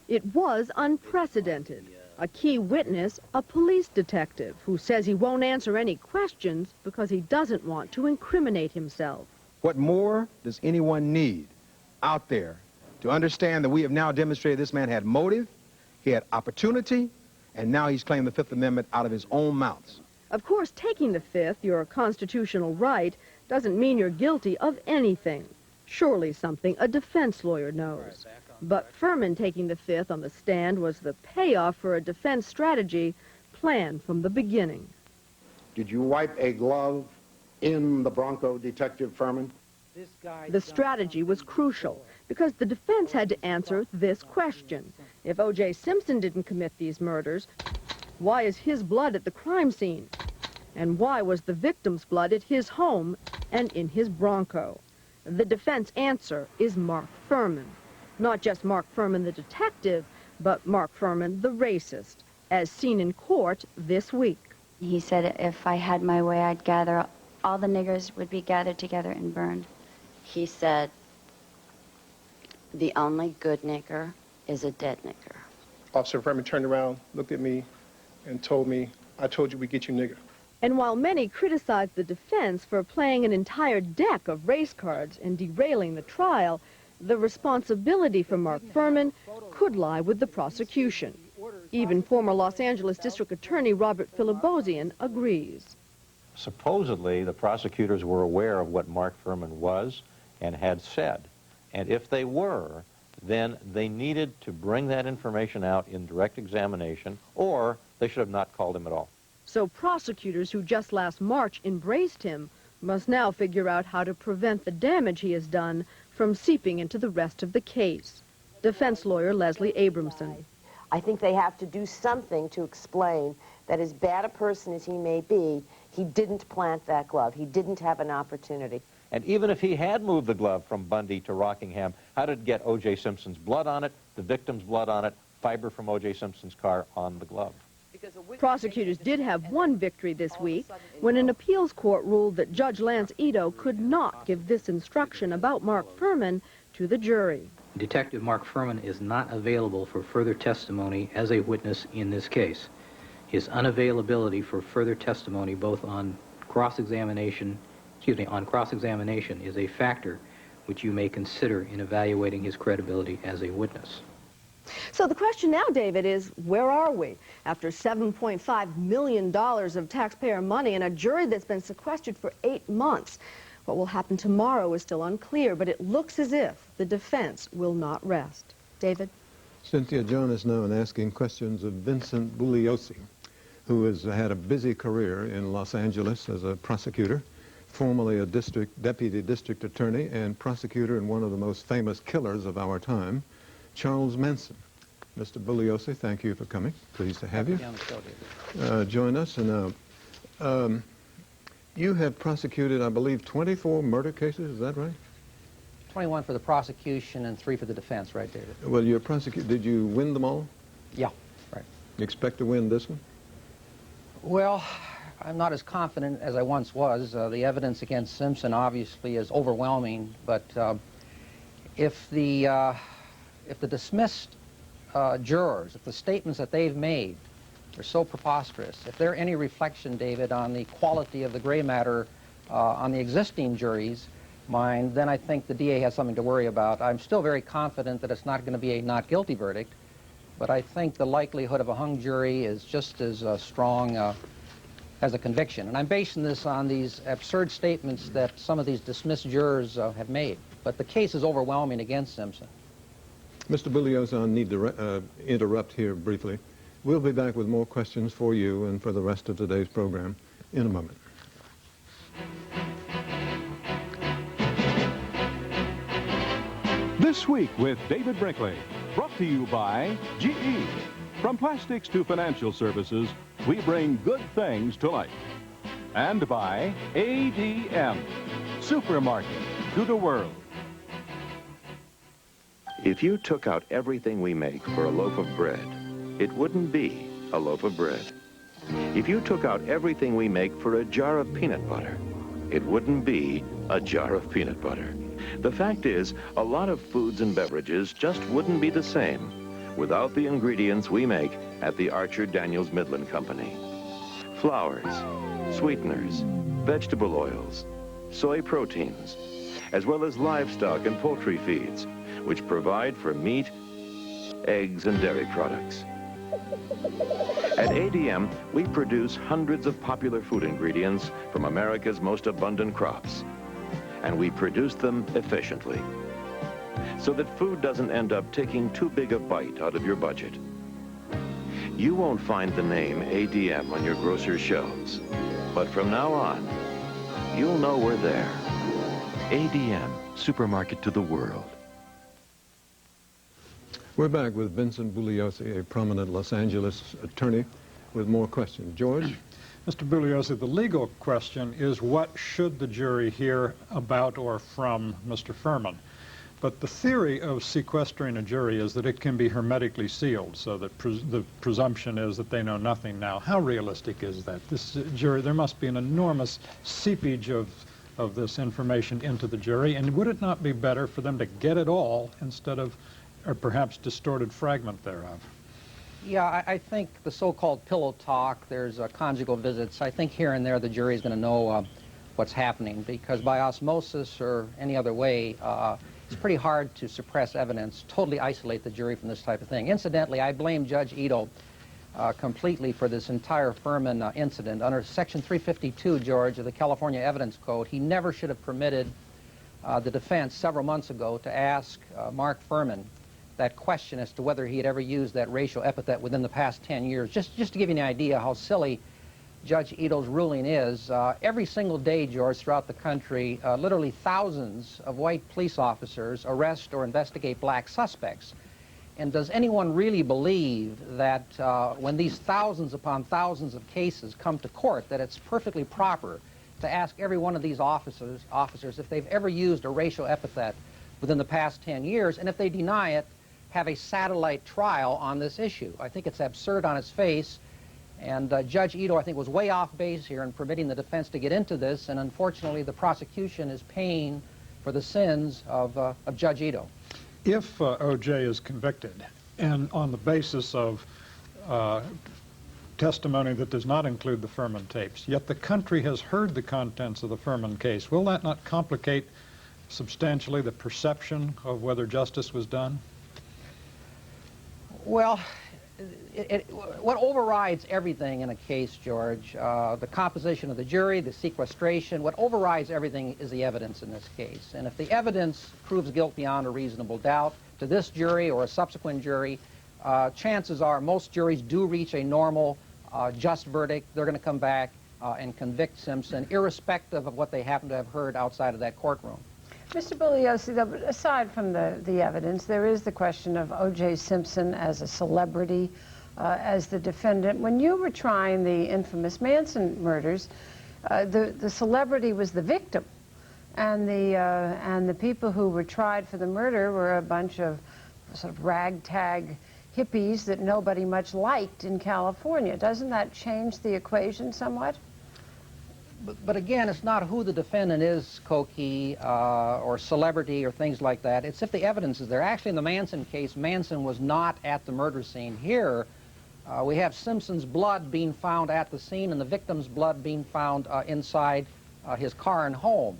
It was unprecedented. A key witness, a police detective, who says he won't answer any questions because he doesn't want to incriminate himself. What more does anyone need out there to understand that we have now demonstrated this man had motive, he had opportunity, and now he's claimed the Fifth Amendment out of his own mouth? Of course, taking the Fifth, your constitutional right, doesn't mean you're guilty of anything. Surely something a defense lawyer knows. But Furman taking the Fifth on the stand was the payoff for a defense strategy planned from the beginning. Did you wipe a glove in the Bronco, Detective Furman? The strategy was crucial because the defense had to answer this question. If OJ Simpson didn't commit these murders, why is his blood at the crime scene? And why was the victim's blood at his home and in his Bronco? The defense answer is Mark Furman. Not just Mark Furman the detective, but Mark Furman the racist, as seen in court this week. He said if I had my way, I'd gather, all the niggers would be gathered together and burned. He said, the only good nigger is a dead nigger. Officer Furman turned around, looked at me, and told me, I told you we'd get you nigger. And while many criticized the defense for playing an entire deck of race cards and derailing the trial, the responsibility for Mark Furman could lie with the prosecution. Even former Los Angeles District Attorney Robert Filibosian agrees. Supposedly, the prosecutors were aware of what Mark Furman was and had said. And if they were, then they needed to bring that information out in direct examination, or they should have not called him at all. So prosecutors who just last March embraced him must now figure out how to prevent the damage he has done from seeping into the rest of the case. Defense lawyer Leslie Abramson. I think they have to do something to explain that as bad a person as he may be, he didn't plant that glove. He didn't have an opportunity. And even if he had moved the glove from Bundy to Rockingham, how did it get O.J. Simpson's blood on it, the victim's blood on it, fiber from O.J. Simpson's car on the glove? Prosecutors did have one victory this week when an appeals court ruled that Judge Lance Ito could not give this instruction about Mark Furman to the jury. Detective Mark Furman is not available for further testimony as a witness in this case. His unavailability for further testimony both on cross-examination is a factor which you may consider in evaluating his credibility as a witness. So the question now, David, is where are we? After $7.5 million of taxpayer money and a jury that's been sequestered for 8 months. What will happen tomorrow is still unclear, but it looks as if the defense will not rest. David? Cynthia, join us now in asking questions of Vincent Bugliosi, who has had a busy career in Los Angeles as a prosecutor, formerly a deputy district attorney and prosecutor in one of the most famous killers of our time, Charles Manson. Mr. Bugliosi, thank you for coming. Pleased to have you. Join us. And you have prosecuted, I believe, 24 murder cases. Is that right? 21 for the prosecution and 3 for the defense, right, David? Well, you're did you win them all? Yeah, right. You expect to win this one? Well, I'm not as confident as I once was. The evidence against Simpson obviously is overwhelming, but if the dismissed jurors, if the statements that they've made are so preposterous, if they're any reflection, David, on the quality of the gray matter on the existing jury's mind, then I think the DA has something to worry about. I'm still very confident that it's not going to be a not guilty verdict, but I think the likelihood of a hung jury is just as strong as a conviction. And I'm basing this on these absurd statements that some of these dismissed jurors have made. But the case is overwhelming against Simpson. Mr. Bugliosi, I need to interrupt here briefly. We'll be back with more questions for you and for the rest of today's program in a moment. This Week with David Brinkley, brought to you by GE. From plastics to financial services, we bring good things to life. And by ADM, supermarket to the world. If you took out everything we make for a loaf of bread, it wouldn't be a loaf of bread. If you took out everything we make for a jar of peanut butter, it wouldn't be a jar of peanut butter. The fact is, a lot of foods and beverages just wouldn't be the same. without the ingredients we make at the Archer Daniels Midland Company. Flours, sweeteners, vegetable oils, soy proteins, as well as livestock and poultry feeds, which provide for meat, eggs, and dairy products. At ADM, we produce hundreds of popular food ingredients from America's most abundant crops, and we produce them efficiently, so that food doesn't end up taking too big a bite out of your budget. You won't find the name ADM on your grocer's shelves, but from now on, you'll know we're there. ADM, supermarket to the world. We're back with Vincent Bugliosi, a prominent Los Angeles attorney, with more questions. George? Mr. Bugliosi, the legal question is what should the jury hear about or from Mr. Furman? But the theory of sequestering a jury is that it can be hermetically sealed, so that the presumption is that they know nothing now. How realistic is that? This jury, there must be an enormous seepage of this information into the jury, and would it not be better for them to get it all instead of or perhaps distorted fragment thereof? Yeah, I think the so-called pillow talk, there's conjugal visits. I think here and there the jury is going to know what's happening, because by osmosis or any other way, it's pretty hard to suppress evidence, totally isolate the jury from this type of thing. Incidentally, I blame Judge Ito completely for this entire Furman incident. Under Section 352, George, of the California Evidence Code, he never should have permitted the defense several months ago to ask Mark Furman that question as to whether he had ever used that racial epithet within the past 10 years. Just to give you an idea how silly Judge Ito's ruling is, every single day, George, throughout the country, literally thousands of white police officers arrest or investigate black suspects. And does anyone really believe that when these thousands upon thousands of cases come to court, that it's perfectly proper to ask every one of these officers if they've ever used a racial epithet within the past 10 years, and if they deny it, have a satellite trial on this issue? I think it's absurd on its face, and Judge Ito, I think, was way off base here in permitting the defense to get into this, and unfortunately the prosecution is paying for the sins of Judge Ito. If O.J. is convicted, and on the basis of testimony that does not include the Furman tapes, yet the country has heard the contents of the Furman case, will that not complicate substantially the perception of whether justice was done? Well, what overrides everything in a case, George, the composition of the jury, the sequestration, what overrides everything is the evidence in this case. And if the evidence proves guilt beyond a reasonable doubt to this jury or a subsequent jury, chances are most juries do reach a normal, just verdict. They're going to come back and convict Simpson, irrespective of what they happen to have heard outside of that courtroom. Mr. Bugliosi, aside from the evidence, there is the question of O.J. Simpson as a celebrity, as the defendant. When you were trying the infamous Manson murders, the celebrity was the victim, and the people who were tried for the murder were a bunch of sort of ragtag hippies that nobody much liked in California. Doesn't that change the equation somewhat? But again, it's not who the defendant is, Cokie, or celebrity or things like that. It's if the evidence is there. Actually, in the Manson case, Manson was not at the murder scene. Here, we have Simpson's blood being found at the scene and the victim's blood being found inside his car and home.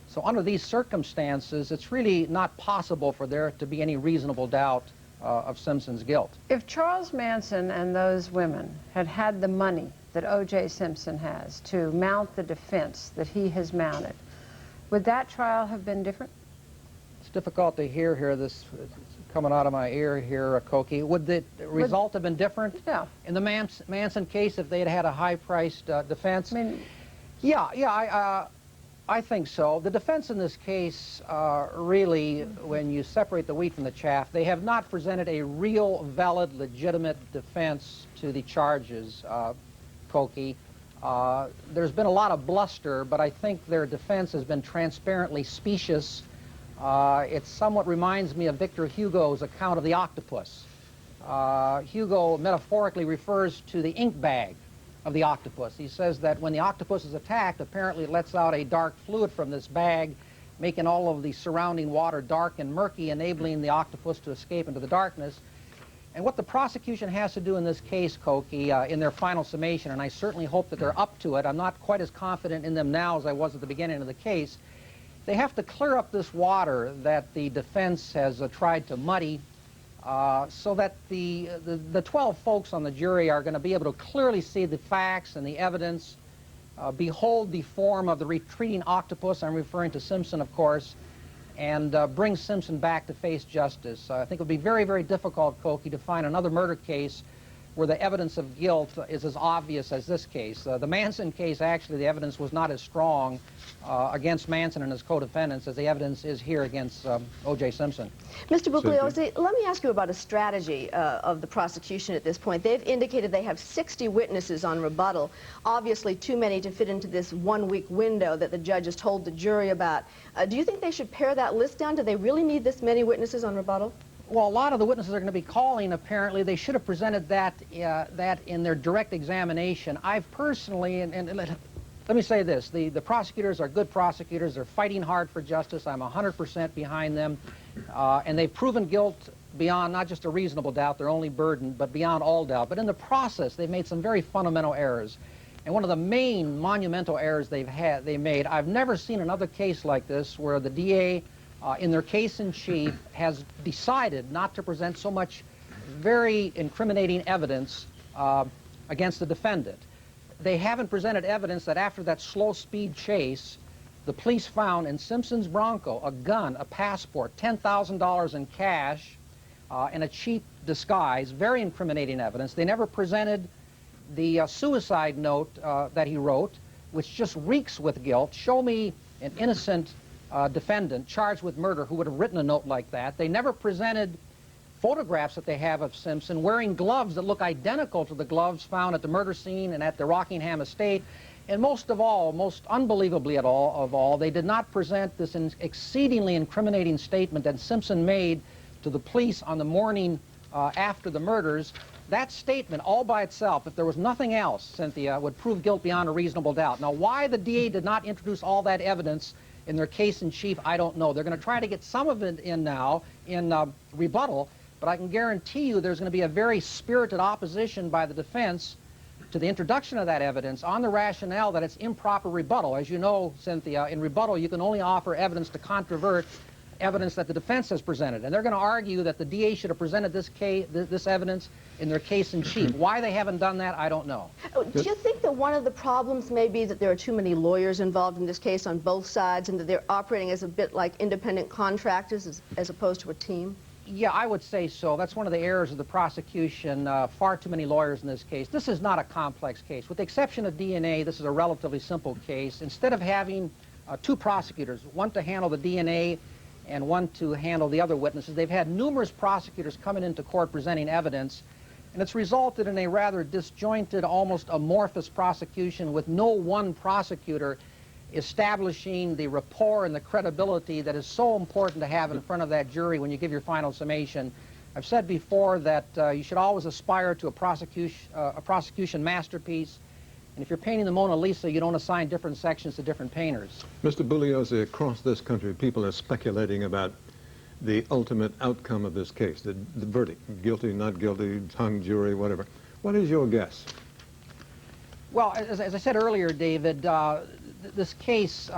So under these circumstances, it's really not possible for there to be any reasonable doubt of Simpson's guilt. If Charles Manson and those women had had the money that O.J. Simpson has to mount the defense that he has mounted, would that trial have been different? It's difficult to hear here, this coming out of my ear here, Cokie. Would the result have been different? Yeah. In the Manson case, if they had had a high-priced defense? I mean, I think so. The defense in this case, really, when you separate the wheat from the chaff, they have not presented a real, valid, legitimate defense to the charges, Cokie. There's been a lot of bluster, but I think their defense has been transparently specious. It somewhat reminds me of Victor Hugo's account of the octopus. Hugo metaphorically refers to the ink bag of the octopus. He says that when the octopus is attacked, apparently it lets out a dark fluid from this bag, making all of the surrounding water dark and murky, enabling the octopus to escape into the darkness. And what the prosecution has to do in this case, Koki, in their final summation, and I certainly hope that they're up to it, I'm not quite as confident in them now as I was at the beginning of the case, they have to clear up this water that the defense has tried to muddy so that the 12 folks on the jury are going to be able to clearly see the facts and the evidence, behold the form of the retreating octopus, I'm referring to Simpson, of course, and bring Simpson back to face justice. I think it would be very, very difficult, Koki, to find another murder case where the evidence of guilt is as obvious as this case. The Manson case, actually, the evidence was not as strong against Manson and his co-defendants as the evidence is here against OJ Simpson. Mr. Bugliosi, let me ask you about a strategy of the prosecution at this point. They've indicated they have 60 witnesses on rebuttal, obviously too many to fit into this one-week window that the judge has told the jury about. Do you think they should pare that list down? Do they really need this many witnesses on rebuttal? Well, a lot of the witnesses are going to be calling, apparently. They should have presented that in their direct examination. I've personally, and let me say this, the prosecutors are good prosecutors. They're fighting hard for justice. I'm 100% behind them. And they've proven guilt beyond not just a reasonable doubt, their only burden, but beyond all doubt. But in the process, they've made some very fundamental errors. And one of the main monumental errors they made, I've never seen another case like this where the DA in their case in chief has decided not to present so much very incriminating evidence against the defendant. They haven't presented evidence that after that slow speed chase, the police found in Simpson's Bronco a gun, a passport, $10,000 in cash, and a cheap disguise, very incriminating evidence. They never presented the suicide note that he wrote, which just reeks with guilt. Show me an innocent defendant charged with murder who would have written a note like that. They never presented photographs that they have of Simpson wearing gloves that look identical to the gloves found at the murder scene and at the Rockingham estate. And most of all, most unbelievably of all, they did not present this exceedingly incriminating statement that Simpson made to the police on the morning after the murders. That statement all by itself, if there was nothing else, Cynthia, would prove guilt beyond a reasonable doubt. Now, why the DA did not introduce all that evidence in their case in chief, I don't know. They're going to try to get some of it in now in rebuttal, but I can guarantee you there's going to be a very spirited opposition by the defense to the introduction of that evidence on the rationale that it's improper rebuttal. As you know, Cynthia, in rebuttal you can only offer evidence to controvert evidence that the defense has presented. And they're going to argue that the DA should have presented this evidence in their case in chief. Why they haven't done that, I don't know. Do you think that one of the problems may be that there are too many lawyers involved in this case on both sides and that they're operating as a bit like independent contractors as opposed to a team? Yeah, I would say so. That's one of the errors of the prosecution. Far too many lawyers in this case. This is not a complex case. With the exception of DNA, this is a relatively simple case. Instead of having two prosecutors, one to handle the DNA and one to handle the other witnesses, they've had numerous prosecutors coming into court presenting evidence, and it's resulted in a rather disjointed, almost amorphous prosecution with no one prosecutor establishing the rapport and the credibility that is so important to have in front of that jury when you give your final summation. I've said before that you should always aspire to a prosecution masterpiece, and if you're painting the Mona Lisa, you don't assign different sections to different painters. Mr. Bugliosi, across this country, people are speculating about the ultimate outcome of this case, the verdict, guilty, not guilty, hung jury, whatever. What is your guess? Well, as I said earlier, David, this case,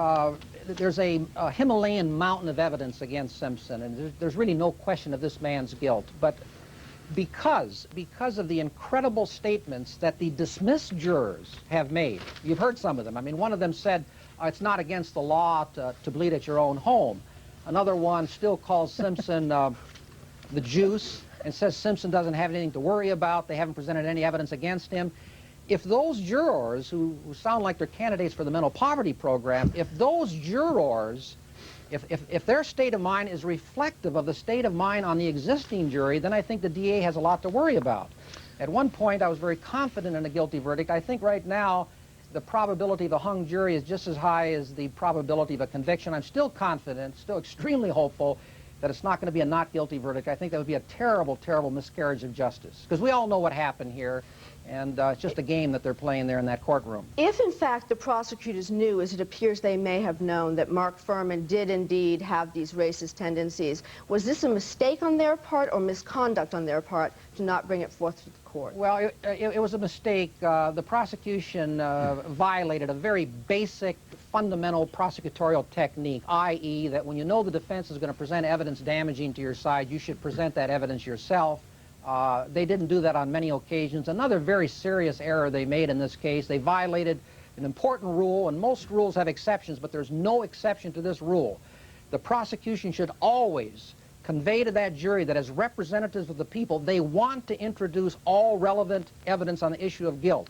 there's a Himalayan mountain of evidence against Simpson, and there's really no question of this man's guilt. But because of the incredible statements that the dismissed jurors have made, you've heard some of them. I mean, one of them said, it's not against the law to bleed at your own home. Another one still calls Simpson the juice and says Simpson doesn't have anything to worry about. They haven't presented any evidence against him. If those jurors, who sound like they're candidates for the mental poverty program, if those jurors, if their state of mind is reflective of the state of mind on the existing jury, then I think the DA has a lot to worry about. At one point, I was very confident in a guilty verdict. I think right now, the probability of a hung jury is just as high as the probability of a conviction. I'm still confident, still extremely hopeful that it's not going to be a not guilty verdict. I think that would be a terrible, terrible miscarriage of justice. Because we all know what happened here. And it's just a game that they're playing there in that courtroom. If, in fact, the prosecutors knew, as it appears they may have known, that Mark Furman did indeed have these racist tendencies, was this a mistake on their part or misconduct on their part to not bring it forth to the court? Well, it was a mistake. The prosecution violated a very basic, fundamental prosecutorial technique, i.e. that when you know the defense is going to present evidence damaging to your side, you should present that evidence yourself. They didn't do that on many occasions. Another very serious error they made in this case, they violated an important rule, and most rules have exceptions, but there's no exception to this rule. The prosecution should always convey to that jury that as representatives of the people, they want to introduce all relevant evidence on the issue of guilt.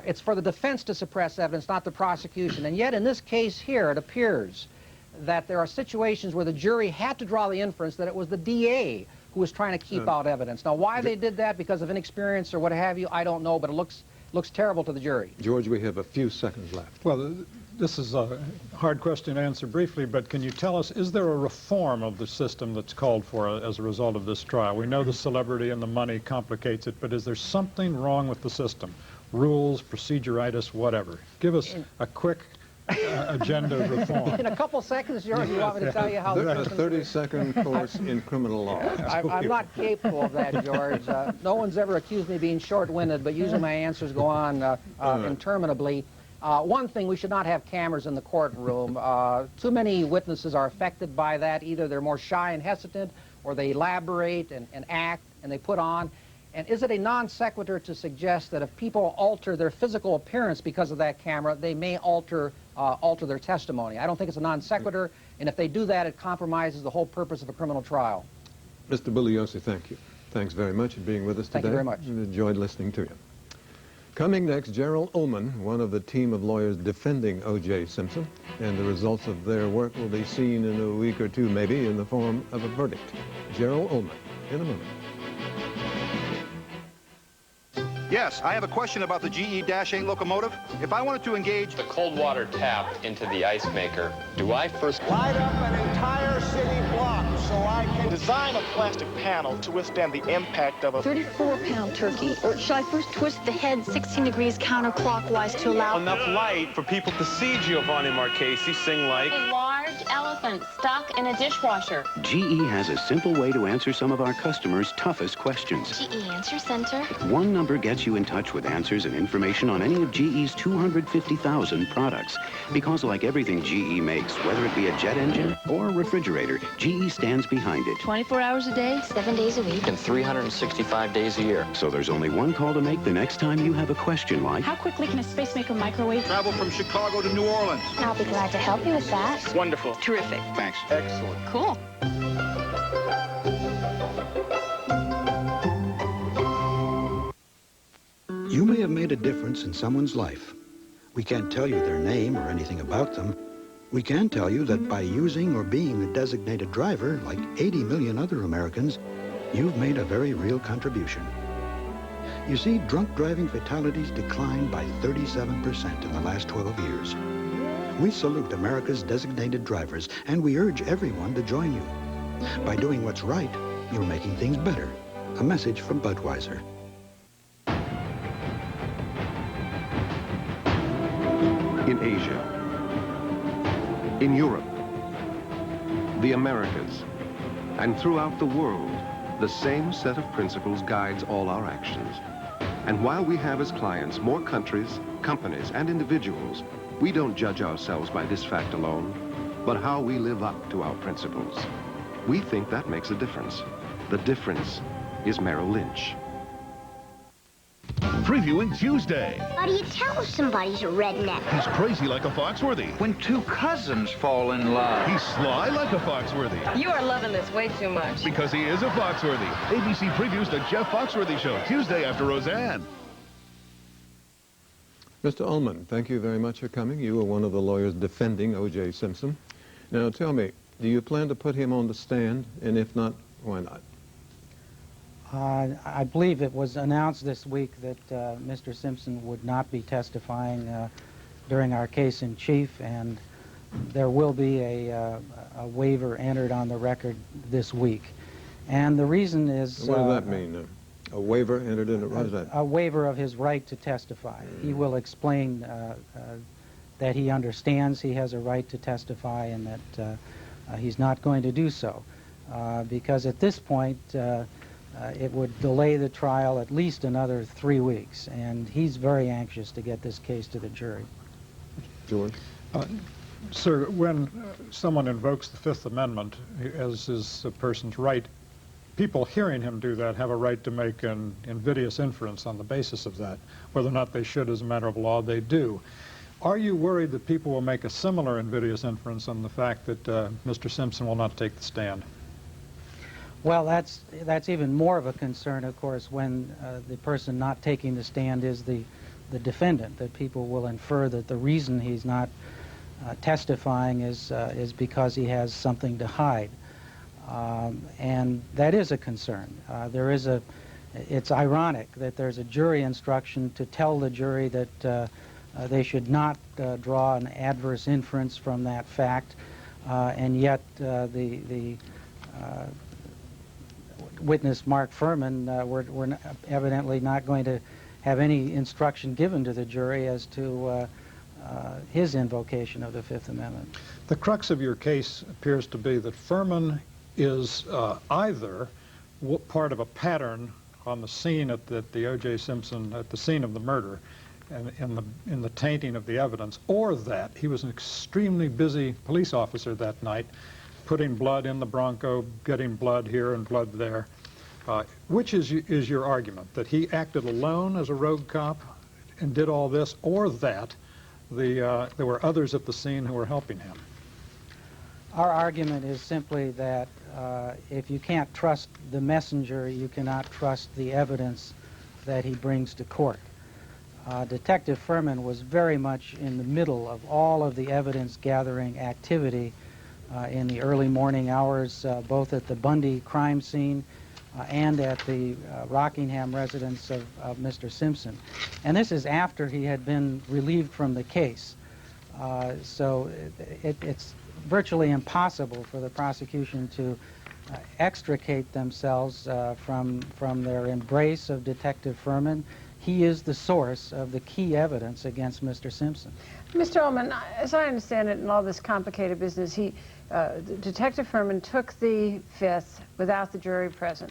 It's for the defense to suppress evidence, not the prosecution. And yet in this case here, it appears that there are situations where the jury had to draw the inference that it was the DA who was trying to keep out evidence. Now, why they did that, because of inexperience or what have you, I don't know, but it looks terrible to the jury. George, we have a few seconds left. Well, this is a hard question to answer briefly, but can you tell us, is there a reform of the system that's called for as a result of this trial? We know the celebrity and the money complicates it, but is there something wrong with the system? Rules, proceduritis, whatever. Give us a quick agenda reform. In a couple seconds, George, you want me to tell you how There's a 30-second course in criminal law. I'm not capable of that, George. No one's ever accused me of being short-winded, but usually my answers go on interminably. One thing, we should not have cameras in the courtroom. Too many witnesses are affected by that. Either they're more shy and hesitant, or they elaborate and act, and they put on. And is it a non sequitur to suggest that if people alter their physical appearance because of that camera, they may alter their testimony? I don't think it's a non sequitur, and if they do that, it compromises the whole purpose of a criminal trial. Mr. Bugliosi, thank you. Thanks very much for being with us today. Thank you very much. Enjoyed listening to you. Coming next, Gerald Ullman, one of the team of lawyers defending O.J. Simpson, and the results of their work will be seen in a week or two, maybe, in the form of a verdict. Gerald Ullman, in a moment. Yes, I have a question about the GE-8 locomotive. If I wanted to engage the cold water tap into the ice maker, do I first light up an entire city block so I can design a plastic panel to withstand the impact of a 34-pound turkey? Or should I first twist the head 16 degrees counterclockwise to allow enough light for people to see Giovanni Marchesi sing like a large elephant stuck in a dishwasher? GE has a simple way to answer some of our customers' toughest questions. GE Answer Center. One number gets you in touch with answers and information on any of GE's 250,000 products. Because like everything GE makes, whether it be a jet engine or a refrigerator, GE stands behind it. 24 hours a day, 7 days a week. and 365 days a year. So there's only one call to make the next time you have a question like, how quickly can a spacemaker microwave? travel from Chicago to New Orleans? I'll be glad to help you with that. wonderful. Terrific. Thanks. Excellent. Cool. You may have made a difference in someone's life. We can't tell you their name or anything about them. We can tell you that by using or being a designated driver, like 80 million other Americans, you've made a very real contribution. You see, drunk driving fatalities declined by 37% in the last 12 years. We salute America's designated drivers, and we urge everyone to join you. By doing what's right, you're making things better. A message from Budweiser. In Asia, in Europe, the Americas, and throughout the world, the same set of principles guides all our actions. And while we have as clients more countries, companies, and individuals, we don't judge ourselves by this fact alone, but how we live up to our principles. We think that makes a difference. The difference is Merrill Lynch. Previewing Tuesday. How do you tell if somebody's a redneck? He's crazy like a Foxworthy. When two cousins fall in love. He's sly like a Foxworthy. You are loving this way too much. Because he is a Foxworthy. ABC previews The Jeff Foxworthy Show, Tuesday after Roseanne. Mr. Ullman, thank you very much for coming. You are one of the lawyers defending O.J. Simpson. Now tell me, do you plan to put him on the stand? And if not, why not? I believe it was announced this week that Mr. Simpson would not be testifying during our case in chief, and there will be a waiver entered on the record this week. And the reason is... What does that mean? A waiver entered into, what is that? A waiver of his right to testify. He will explain that he understands he has a right to testify and that he's not going to do so. Because at this point, it would delay the trial at least another 3 weeks, and he's very anxious to get this case to the jury. George? Sir, when someone invokes the Fifth Amendment, as is a person's right, people hearing him do that have a right to make an invidious inference on the basis of that. Whether or not they should as a matter of law, they do. Are you worried that people will make a similar invidious inference on the fact that Mr. Simpson will not take the stand? Well, that's even more of a concern, of course, when the person not taking the stand is the defendant, that people will infer that the reason he's not testifying is because he has something to hide. And that is a concern. It's ironic that there's a jury instruction to tell the jury that they should not draw an adverse inference from that fact, and yet the witness Mark Furman were evidently not going to have any instruction given to the jury as to his invocation of the Fifth Amendment. The crux of your case appears to be that Furman is either part of a pattern on the scene at the OJ Simpson, at the scene of the murder, and in the tainting of the evidence, or that he was an extremely busy police officer that night, putting blood in the Bronco, getting blood here and blood there. Which is your argument? That he acted alone as a rogue cop and did all this, or that there were others at the scene who were helping him? Our argument is simply that if you can't trust the messenger, you cannot trust the evidence that he brings to court. Detective Furman was very much in the middle of all of the evidence-gathering activity in the early morning hours, both at the Bundy crime scene and at the Rockingham residence of Mr. Simpson. And this is after he had been relieved from the case. So it's virtually impossible for the prosecution to extricate themselves from their embrace of Detective Furman. He is the source of the key evidence against Mr. Simpson. Mr. Ullman, as I understand it, in all this complicated business, Detective Furman took the Fifth without the jury present.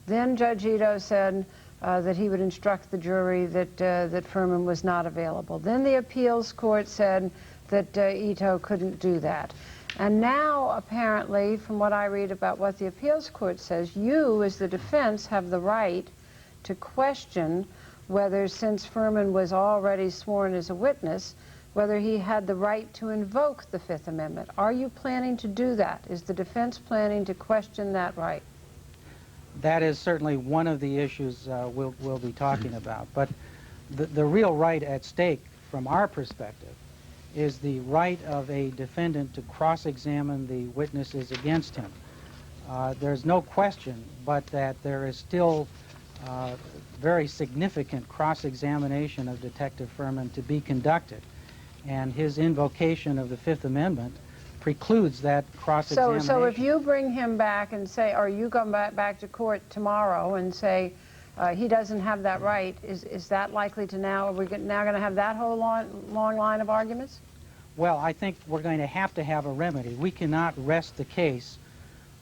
Then Judge Ito said that he would instruct the jury that Furman was not available. Then the appeals court said that Ito couldn't do that. And now, apparently, from what I read about what the appeals court says, you, as the defense, have the right to question whether, since Furman was already sworn as a witness, whether he had the right to invoke the Fifth Amendment. Are you planning to do that? Is the defense planning to question that right? That is certainly one of the issues we'll be talking about. But the real right at stake, from our perspective, is the right of a defendant to cross-examine the witnesses against him. There's no question but that there is still very significant cross-examination of Detective Furman to be conducted, and his invocation of the Fifth Amendment precludes that cross-examination. So if you bring him back and say, or you come back to court tomorrow and say he doesn't have that right, is that likely to now, are we now going to have that whole long line of arguments? Well, I think we're going to have a remedy. We cannot rest the case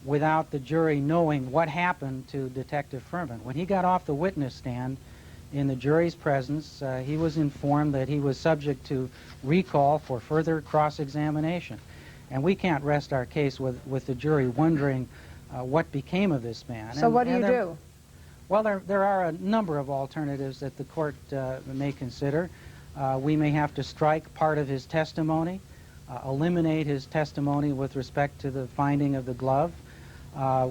without the jury knowing what happened to Detective Furman. When he got off the witness stand in the jury's presence, he was informed that he was subject to recall for further cross-examination. And we can't rest our case with the jury wondering what became of this man. So what do you do? Well, there are a number of alternatives that the court may consider. We may have to strike part of his testimony, eliminate his testimony with respect to the finding of the glove.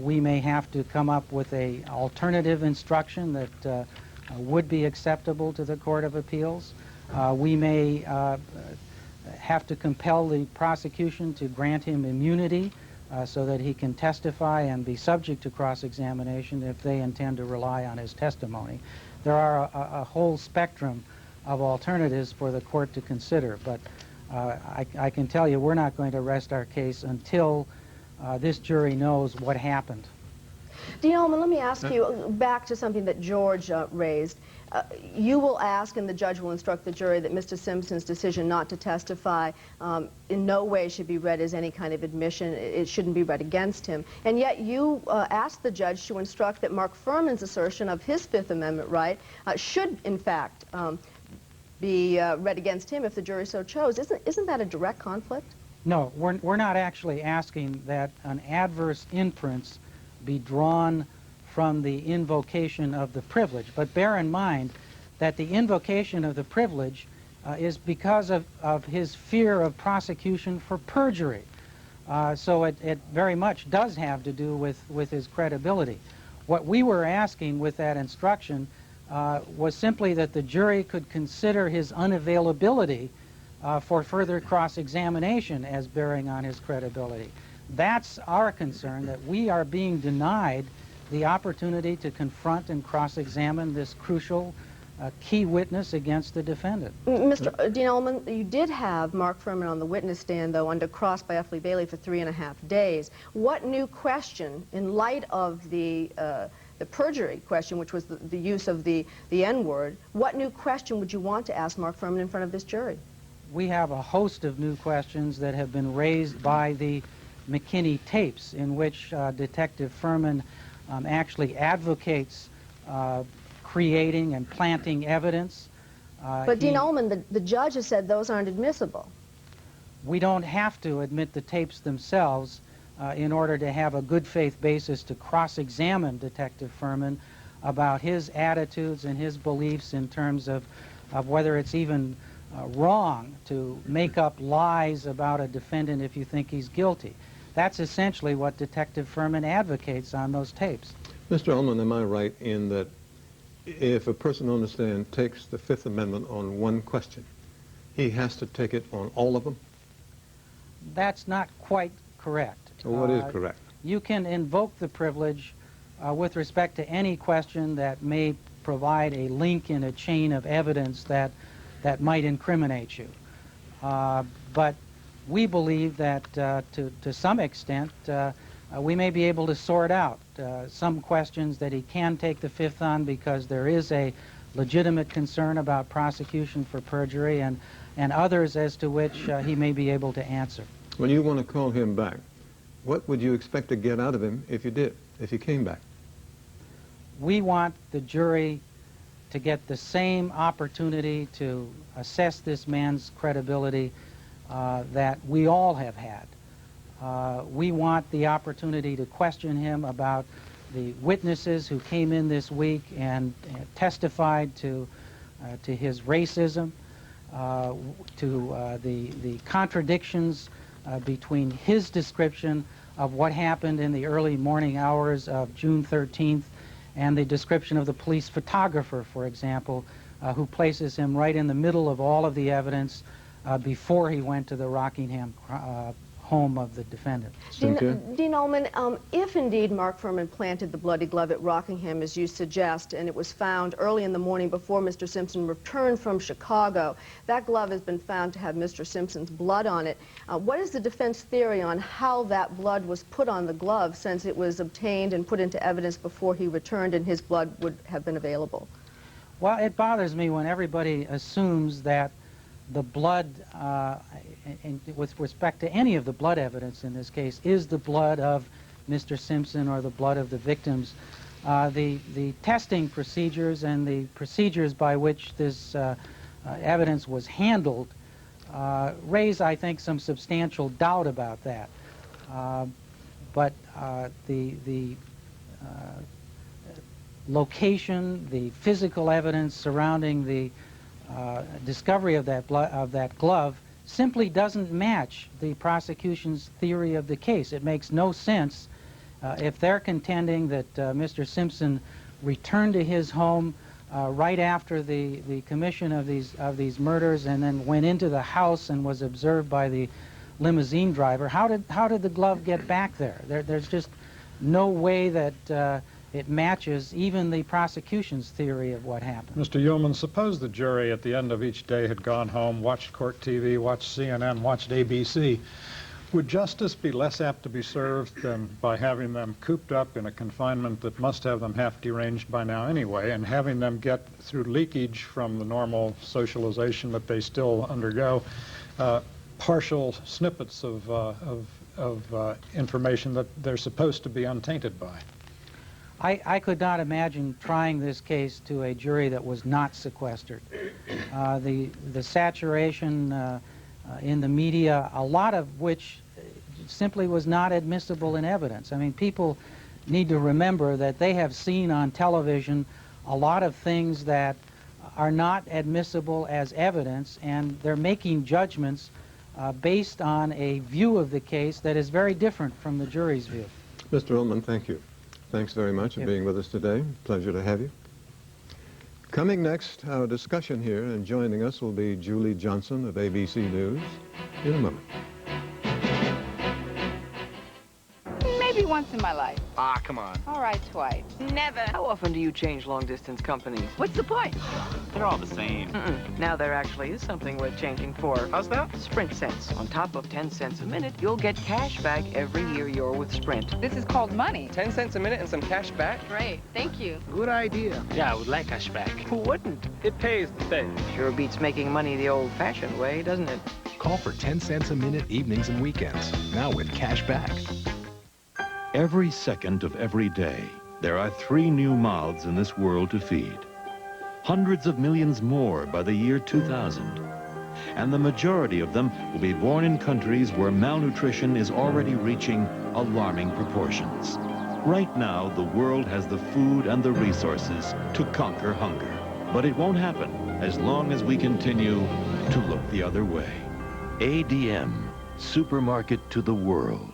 We may have to come up with an alternative instruction that would be acceptable to the Court of Appeals. We may have to compel the prosecution to grant him immunity so that he can testify and be subject to cross-examination if they intend to rely on his testimony. There are a whole spectrum of alternatives for the court to consider, but I can tell you we're not going to rest our case until this jury knows what happened. Dean Ullman, let me ask you, back to something that George raised. You will ask, and the judge will instruct the jury, that Mr. Simpson's decision not to testify in no way should be read as any kind of admission. It shouldn't be read against him. And yet you asked the judge to instruct that Mark Furman's assertion of his Fifth Amendment right should, in fact, be read against him if the jury so chose. Isn't that a direct conflict? No, we're not actually asking that an adverse inference be drawn from the invocation of the privilege. But bear in mind that the invocation of the privilege is because of his fear of prosecution for perjury. So it very much does have to do with his credibility. What we were asking with that instruction was simply that the jury could consider his unavailability for further cross-examination as bearing on his credibility. That's our concern, that we are being denied the opportunity to confront and cross-examine this crucial key witness against the defendant. Mr. Dean Ullman, you did have Mark Furman on the witness stand, though, under cross by F. Lee Bailey for 3.5 days. What new question, in light of the perjury question, which was the use of the N-word, what new question would you want to ask Mark Furman in front of this jury? We have a host of new questions that have been raised by the McKinney tapes, in which Detective Furman actually advocates creating and planting evidence. But Dean Ullman, the judge has said those aren't admissible. We don't have to admit the tapes themselves in order to have a good faith basis to cross-examine Detective Furman about his attitudes and his beliefs in terms of whether it's even wrong to make up lies about a defendant if you think he's guilty. That's essentially what Detective Furman advocates on those tapes. Mr. Ullman, am I right in that if a person on the stand takes the Fifth Amendment on one question, he has to take it on all of them? That's not quite correct. Well, what is correct? You can invoke the privilege with respect to any question that may provide a link in a chain of evidence that might incriminate you. But we believe that to some extent we may be able to sort out some questions that he can take the Fifth on because there is a legitimate concern about prosecution for perjury, and others as to which he may be able to answer. When you want to call him back, what would you expect to get out of him if you did, if he came back? We want the jury to get the same opportunity to assess this man's credibility that we all have had. We want the opportunity to question him about the witnesses who came in this week and testified to his racism, to the contradictions between his description of what happened in the early morning hours of June 13th and the description of the police photographer, for example, who places him right in the middle of all of the evidence before he went to the Rockingham home of the defendant. Dean Ullman, if indeed Mark Furman planted the bloody glove at Rockingham, as you suggest, and it was found early in the morning before Mr. Simpson returned from Chicago, that glove has been found to have Mr. Simpson's blood on it. What is the defense theory on how that blood was put on the glove, since it was obtained and put into evidence before he returned and his blood would have been available? Well, it bothers me when everybody assumes that the blood, with respect to any of the blood evidence in this case, is the blood of Mr. Simpson or the blood of the victims. The testing procedures and the procedures by which this evidence was handled raise, I think, some substantial doubt about that. But the location, the physical evidence surrounding the discovery of that glove simply doesn't match the prosecution's theory of the case. It makes no sense if they're contending that Mr. Simpson returned to his home right after the commission of these murders and then went into the house and was observed by the limousine driver. How did the glove get back there? There's just no way that it matches even the prosecution's theory of what happened. Mr. Ullman, suppose the jury at the end of each day had gone home, watched court TV, watched CNN, watched ABC. Would justice be less apt to be served than by having them cooped up in a confinement that must have them half deranged by now anyway, and having them get, through leakage from the normal socialization that they still undergo, partial snippets of information that they're supposed to be untainted by? I could not imagine trying this case to a jury that was not sequestered. The saturation in the media, a lot of which simply was not admissible in evidence. I mean, people need to remember that they have seen on television a lot of things that are not admissible as evidence, and they're making judgments based on a view of the case that is very different from the jury's view. Mr. Ullman, thank you. Thanks very much for being with us today. Pleasure to have you. Coming next, our discussion here, and joining us will be Julie Johnson of ABC News in a moment. Maybe once in my life. Ah, come on. All right, twice. Never. How often do you change long-distance companies? What's the point? They're all the same. Now there actually is something worth changing for. How's that? Sprint cents. On top of 10 cents a minute, you'll get cash back every year you're with Sprint. This is called money. 10 cents a minute and some cash back? Great. Thank you. Good idea. Yeah, I would like cash back. Who wouldn't? It pays to stay. Sure beats making money the old-fashioned way, doesn't it? Call for 10 cents a minute evenings and weekends, now with cash back. Every second of every day, there are 3 new mouths in this world to feed. Hundreds of millions more by the year 2000. And the majority of them will be born in countries where malnutrition is already reaching alarming proportions. Right now, the world has the food and the resources to conquer hunger. But it won't happen as long as we continue to look the other way. ADM, supermarket to the world.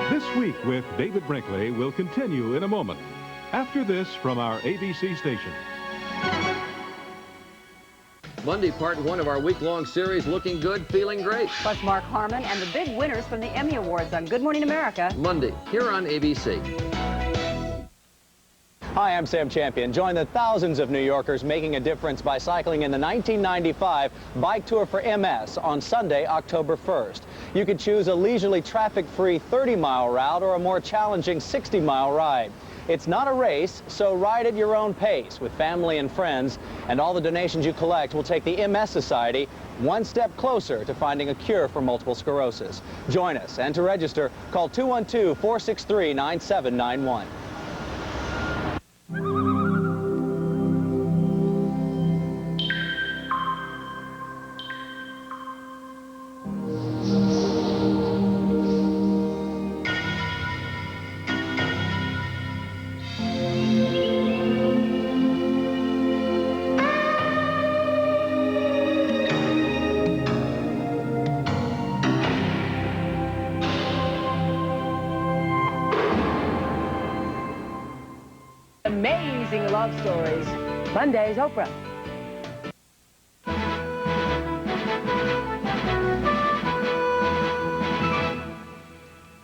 This Week with David Brinkley will continue in a moment. After this from our ABC station. Monday, part 1 of our week-long series, Looking Good, Feeling Great. Plus Mark Harmon and the big winners from the Emmy Awards on Good Morning America. Monday, here on ABC. Hi, I'm Sam Champion. Join the thousands of New Yorkers making a difference by cycling in the 1995 Bike Tour for MS on Sunday, October 1st. You can choose a leisurely, traffic-free 30-mile route or a more challenging 60-mile ride. It's not a race, so ride at your own pace with family and friends, and all the donations you collect will take the MS Society one step closer to finding a cure for multiple sclerosis. Join us, and to register, call 212-463-9791. Amazing love stories. Monday's Oprah.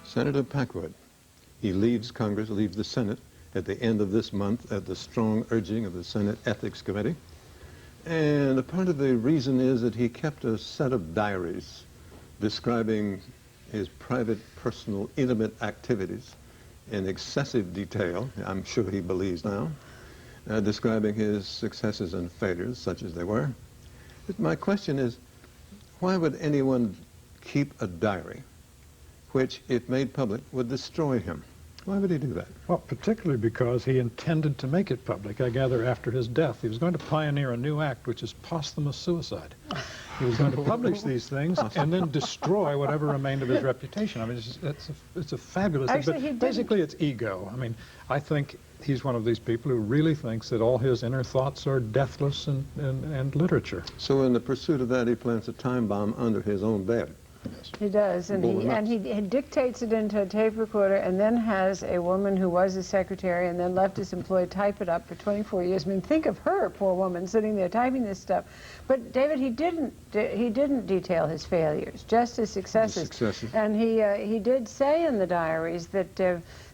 Senator Packwood. He leaves Congress, leaves the Senate at the end of this month at the strong urging of the Senate Ethics Committee. And a part of the reason is that he kept a set of diaries describing his private, personal, intimate activities in excessive detail, I'm sure he believes now, describing his successes and failures, such as they were. But my question is, why would anyone keep a diary which, if made public, would destroy him? Why would he do that? Well, particularly because he intended to make it public, I gather, after his death. He was going to pioneer a new act, which is posthumous suicide. He was going to publish these things and then destroy whatever remained of his reputation. I mean, it's a fabulous Actually, thing. But basically, it's ego. I mean, I think he's one of these people who really thinks that all his inner thoughts are deathless and literature. So in the pursuit of that, he plants a time bomb under his own bed. Yes. He does, and he dictates it into a tape recorder, and then has a woman who was his secretary and then left his employee type it up for 24 years. I mean, think of her, poor woman, sitting there typing this stuff. But David, he didn't detail his failures, just his successes. And he did say in the diaries that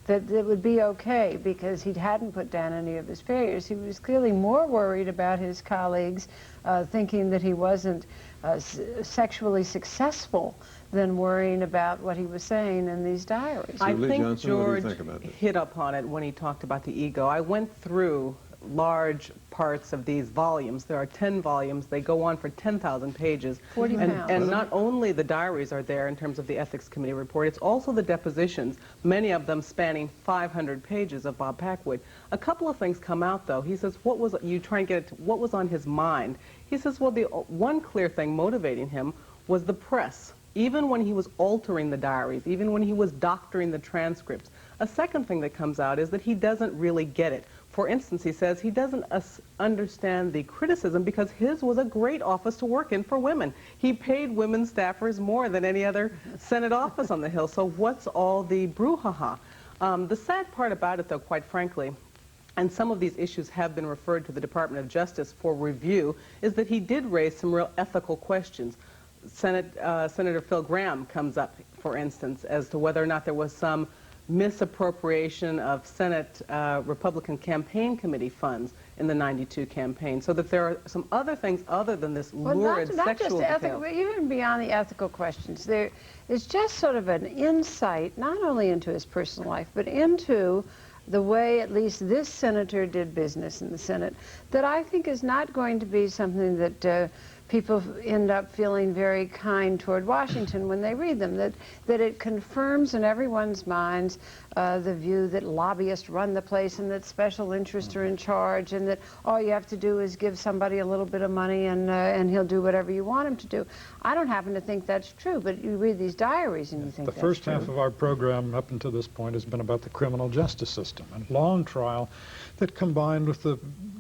that it would be okay because he hadn't put down any of his failures. He was clearly more worried about his colleagues thinking that he wasn't sexually successful than worrying about what he was saying in these diaries. I think Johnson, George what do you think about this? hit upon it when he talked about the ego. I went through large parts of these volumes. There are 10 volumes. They go on for 10,000 pages. 40 pounds. And not only the diaries are there in terms of the Ethics Committee report, it's also the depositions, many of them spanning 500 pages of Bob Packwood. A couple of things come out, though. He says, what was, you try and get it, what was on his mind? He says, well, the one clear thing motivating him was the press. Even when he was altering the diaries, even when he was doctoring the transcripts. A second thing that comes out is that he doesn't really get it. For instance, he says he doesn't understand the criticism because his was a great office to work in for women. He paid women staffers more than any other Senate office on the Hill. So what's all the brouhaha? The sad part about it, though, quite frankly, and some of these issues have been referred to the Department of Justice for review, is that he did raise some real ethical questions. Senator Phil Gramm comes up, for instance, as to whether or not there was some misappropriation of Senate Republican Campaign Committee funds in the '92 campaign, so that there are some other things other than this lurid sexual just detail. ethical, even beyond the ethical questions. There is just sort of an insight, not only into his personal life, but into the way at least this senator did business in the Senate, that I think is not going to be something that people end up feeling very kind toward Washington when they read them, that it confirms in everyone's minds the view that lobbyists run the place and that special interests are in charge and that all you have to do is give somebody a little bit of money and he'll do whatever you want him to do. I don't happen to think that's true, but you read these diaries and you think that's true. The first half of our program up until this point has been about the criminal justice system and long trial that combined with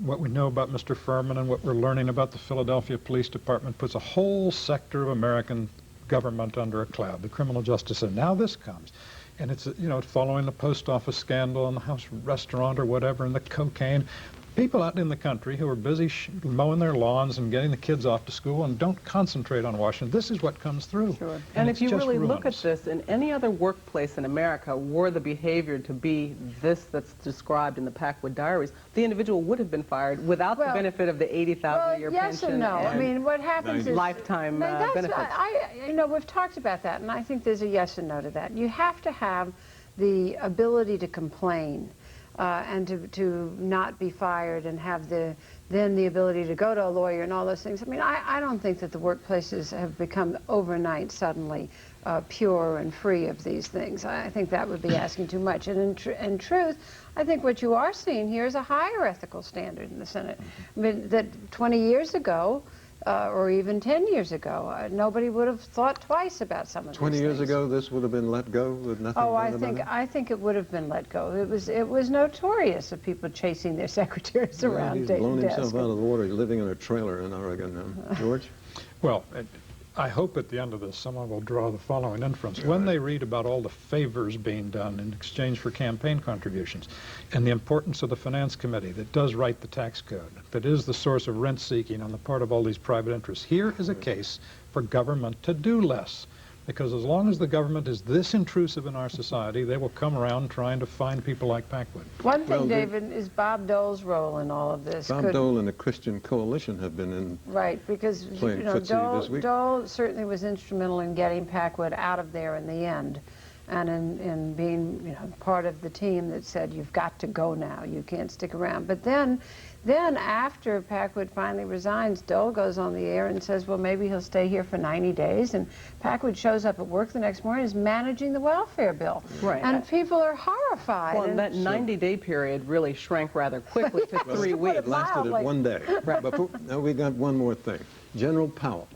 what we know about Mr. Furman and what we're learning about the Philadelphia Police Department puts a whole sector of American government under a cloud, the criminal justice system. Now this comes. And it's, you know, following the post office scandal and the house restaurant or whatever and the cocaine. People out in the country who are busy mowing their lawns and getting the kids off to school and don't concentrate on Washington. This is what comes through. Sure. And if you really look at this, in any other workplace in America, were the behavior to be this that's described in the Packwood diaries, the individual would have been fired without the benefit of the $80,000 a year yes pension. And no. And I mean, what happens is lifetime benefits. You know, we've talked about that, and I think there's a yes and no to that. You have to have the ability to complain. And to not be fired and have then the ability to go to a lawyer and all those things. I mean, I don't think that the workplaces have become overnight suddenly pure and free of these things. I think that would be asking too much. And in truth, I think what you are seeing here is a higher ethical standard in the Senate. I mean, that 20 years ago, or even 10 years ago, nobody would have thought twice about some of these 20 years things. ago, this would have been let go with nothing. Oh, I think it would have been let go. It was notorious of people chasing their secretaries around. He's blown himself out of the water. He's living in a trailer in Oregon now. George? Well, I hope at the end of this someone will draw the following inference. When they read about all the favors being done in exchange for campaign contributions and the importance of the Finance Committee that does write the tax code, that is the source of rent-seeking on the part of all these private interests, here is a case for government to do less. Because as long as the government is this intrusive in our society, they will come around trying to find people like Packwood. One thing, David, is Bob Dole's role in all of this. Bob Dole and the Christian Coalition have been in because you know, Dole certainly was instrumental in getting Packwood out of there in the end, and in being part of the team that said you've got to go now, you can't stick around. But then after Packwood finally resigns, Dole goes on the air and says, well, maybe he'll stay here for 90 days. And Packwood shows up at work the next morning and is managing the welfare bill. Right. And people are horrified. Well, and that 90-day period really shrank rather quickly to 3 weeks. It lasted 1 day. Right. But now we got one more thing. General Powell,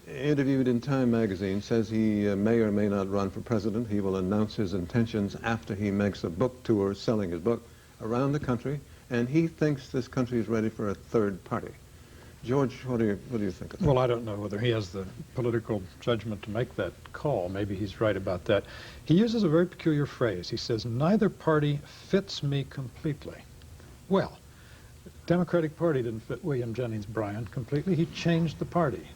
interviewed in Time magazine, says he may or may not run for president. He will announce his intentions after he makes a book tour selling his book around the country. And he thinks this country is ready for a third party. George, what do you think of that? Well, I don't know whether he has the political judgment to make that call. Maybe he's right about that. He uses a very peculiar phrase. He says, neither party fits me completely. Well, Democratic Party didn't fit William Jennings Bryan completely. He changed the party.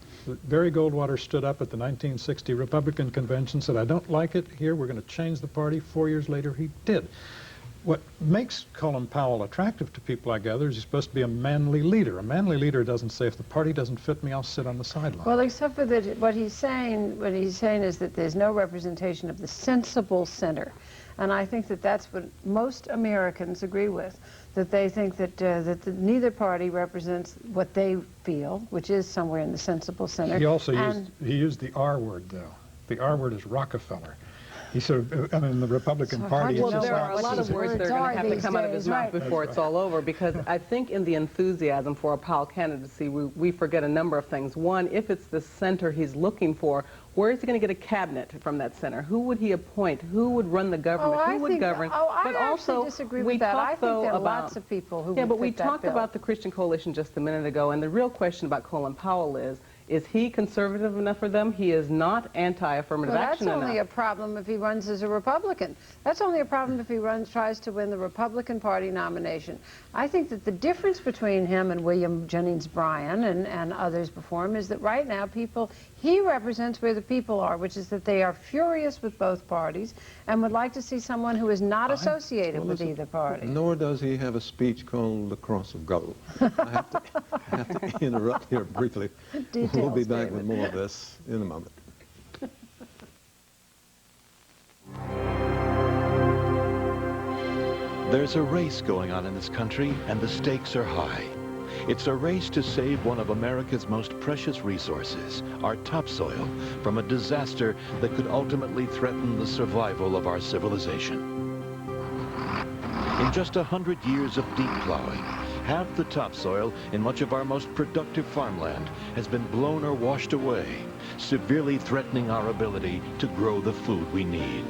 Barry Goldwater stood up at the 1960 Republican Convention, said, I don't like it here, we're going to change the party. 4 years later, he did. What makes Colin Powell attractive to people, I gather, is he's supposed to be a manly leader. A manly leader doesn't say, if the party doesn't fit me, I'll sit on the sideline. Well, except for that, what he's saying is that there's no representation of the sensible center. And I think that that's what most Americans agree with, that they think that, neither party represents what they feel, which is somewhere in the sensible center. He also used the R word, though. The R word is Rockefeller. He sort of, I mean, the Republican Party... Well, there are a lot of words that are going to have to come out of his mouth before it's all over, because I think in the enthusiasm for a Powell candidacy, we forget a number of things. One, if it's the center he's looking for, where is he going to get a cabinet from that center? Who would he appoint? Who would run the government? Who would govern? But also, I disagree with that. I think there are lots of people who would fit that bill. Yeah, but we talked about the Christian Coalition just a minute ago, and the real question about Colin Powell is he conservative enough for them? He is not anti-affirmative action enough. That's only a problem if he runs as a Republican. That's only a problem if he tries to win the Republican Party nomination. I think that the difference between him and William Jennings Bryan and others before him is that right now he represents where the people are, which is that they are furious with both parties and would like to see someone who is not associated with either party. Nor does he have a speech called the Cross of Gold. I have to interrupt here briefly. We'll be back with more of this in a moment. There's a race going on in this country, and the stakes are high. It's a race to save one of America's most precious resources, our topsoil, from a disaster that could ultimately threaten the survival of our civilization. In just 100 years of deep plowing, half the topsoil in much of our most productive farmland has been blown or washed away, severely threatening our ability to grow the food we need.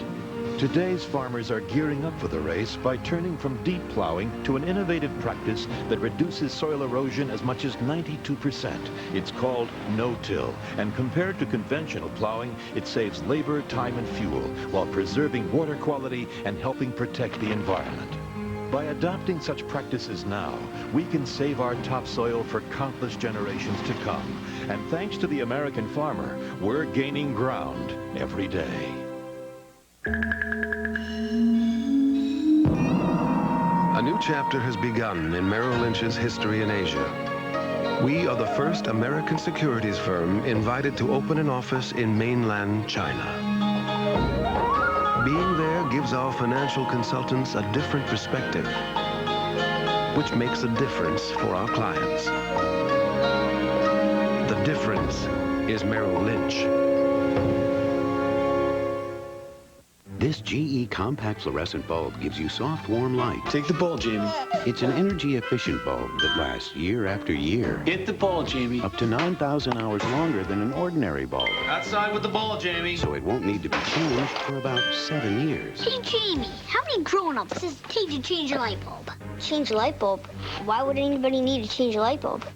Today's farmers are gearing up for the race by turning from deep plowing to an innovative practice that reduces soil erosion as much as 92%. It's called no-till, and compared to conventional plowing, it saves labor, time, and fuel while preserving water quality and helping protect the environment. By adopting such practices now, we can save our topsoil for countless generations to come. And thanks to the American farmer, we're gaining ground every day. A new chapter has begun in Merrill Lynch's history in Asia. We are the first American securities firm invited to open an office in mainland China. Being there gives our financial consultants a different perspective, which makes a difference for our clients. The difference is Merrill Lynch. This GE compact fluorescent bulb gives you soft, warm light. Take the ball, Jamie. It's an energy-efficient bulb that lasts year after year. Hit the ball, Jamie. Up to 9,000 hours longer than an ordinary bulb. Outside with the ball, Jamie. So it won't need to be changed for about 7 years. Hey, Jamie, how many grown-ups does it take to change a light bulb? Change a light bulb? Why would anybody need to change a light bulb?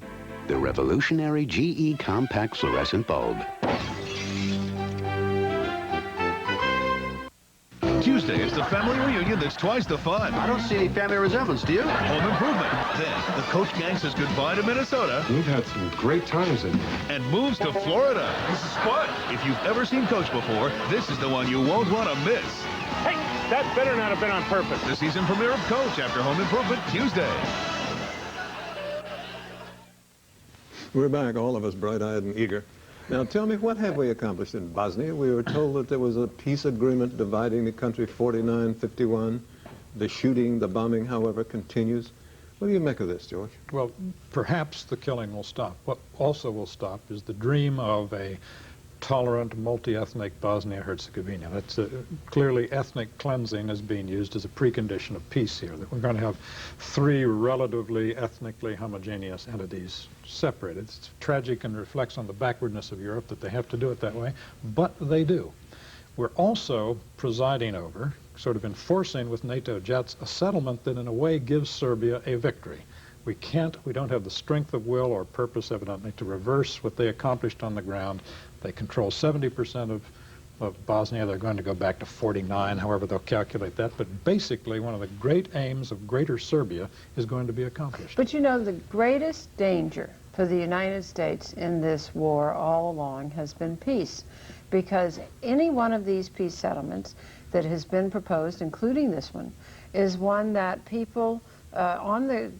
The revolutionary GE compact fluorescent bulb. Tuesday is the family reunion that's twice the fun. I don't see any family resemblance, do you? Home Improvement. Then, the coach gang says goodbye to Minnesota. We've had some great times in there. And moves to Florida. This is fun. If you've ever seen Coach before, this is the one you won't want to miss. Hey, that better not have been on purpose. The season premiere of Coach after Home Improvement Tuesday. We're back, all of us bright-eyed and eager. Now, tell me, what have we accomplished in Bosnia? We were told that there was a peace agreement dividing the country 49-51. The shooting, the bombing, however, continues. What do you make of this, George? Well, perhaps the killing will stop. What also will stop is the dream of a tolerant, multi-ethnic Bosnia-Herzegovina. That's clearly ethnic cleansing is being used as a precondition of peace here, that we're going to have three relatively ethnically homogeneous entities separated. It's tragic and reflects on the backwardness of Europe that they have to do it that way, but they do. We're also presiding over, sort of enforcing with NATO jets, a settlement that in a way gives Serbia a victory. We don't have the strength of will or purpose, evidently, to reverse what they accomplished on the ground. They control 70% of of Bosnia. They're going to go back to 49, however they'll calculate that. But basically, one of the great aims of Greater Serbia is going to be accomplished. But you know, the greatest danger for the United States in this war all along has been peace. Because any one of these peace settlements that has been proposed, including this one, is one that people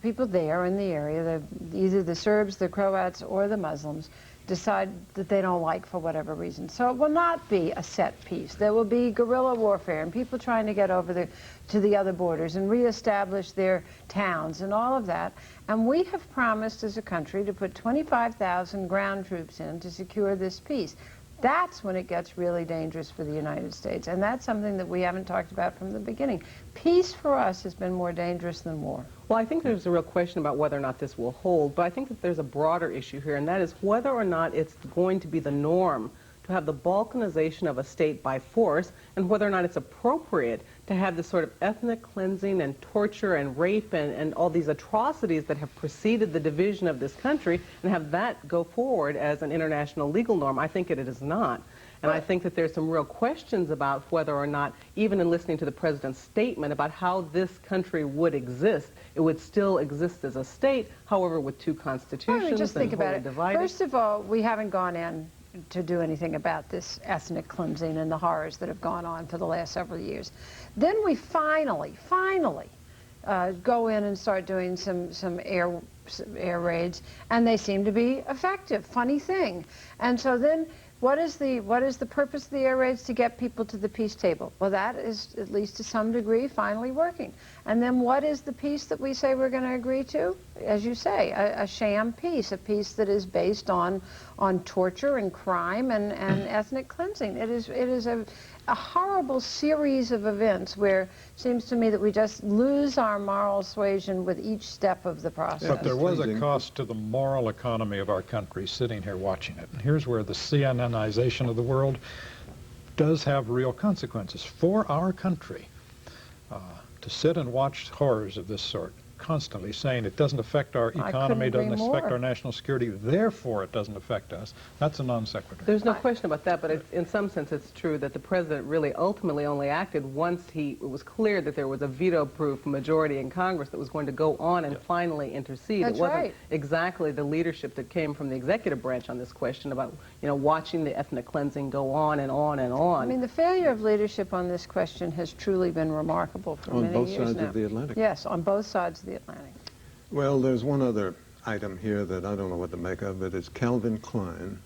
people there in the area, either the Serbs, the Croats, or the Muslims, decide that they don't like for whatever reason. So it will not be a set peace. There will be guerrilla warfare and people trying to get over to the other borders and reestablish their towns and all of that. And we have promised as a country to put 25,000 ground troops in to secure this peace. That's when it gets really dangerous for the United States. And that's something that we haven't talked about from the beginning. Peace for us has been more dangerous than war. Well, I think there's a real question about whether or not this will hold, but I think that there's a broader issue here, and that is whether or not it's going to be the norm to have the balkanization of a state by force, and whether or not it's appropriate to have this sort of ethnic cleansing and torture and rape and all these atrocities that have preceded the division of this country, and have that go forward as an international legal norm. I think it is not. And I think that there's some real questions about whether or not, even in listening to the president's statement about how this country would exist, it would still exist as a state, however, with two constitutions. Well, just think about it. Divided. First of all, we haven't gone in to do anything about this ethnic cleansing and the horrors that have gone on for the last several years. Then we finally go in and start doing some air raids, and they seem to be effective. Funny thing. And so then, what is the purpose of the air raids? To get people to the peace table. Well, that is, at least to some degree, finally working. And then what is the peace that we say we're going to agree to? As you say, a sham peace, a peace that is based on torture and crime and ethnic cleansing. It is a horrible series of events where it seems to me that we just lose our moral suasion with each step of the process. But there was a cost to the moral economy of our country sitting here watching it. And here's where the CNNization of the world does have real consequences for our country. To sit and watch horrors of this sort, constantly saying it doesn't affect our economy, doesn't affect our national security, therefore it doesn't affect us, that's a non sequitur. There's no question about that, but in some sense it's true that the president really ultimately only acted once it was clear that there was a veto-proof majority in Congress that was going to go on and finally intercede. That's it wasn't right. exactly the leadership that came from the executive branch on this question about, watching the ethnic cleansing go on and on and on. I mean, the failure of leadership on this question has truly been remarkable for many years now. On both sides of the Atlantic? Yes, on both sides of the Atlantic. Well, there's one other item here that I don't know what to make of, but it's Calvin Klein,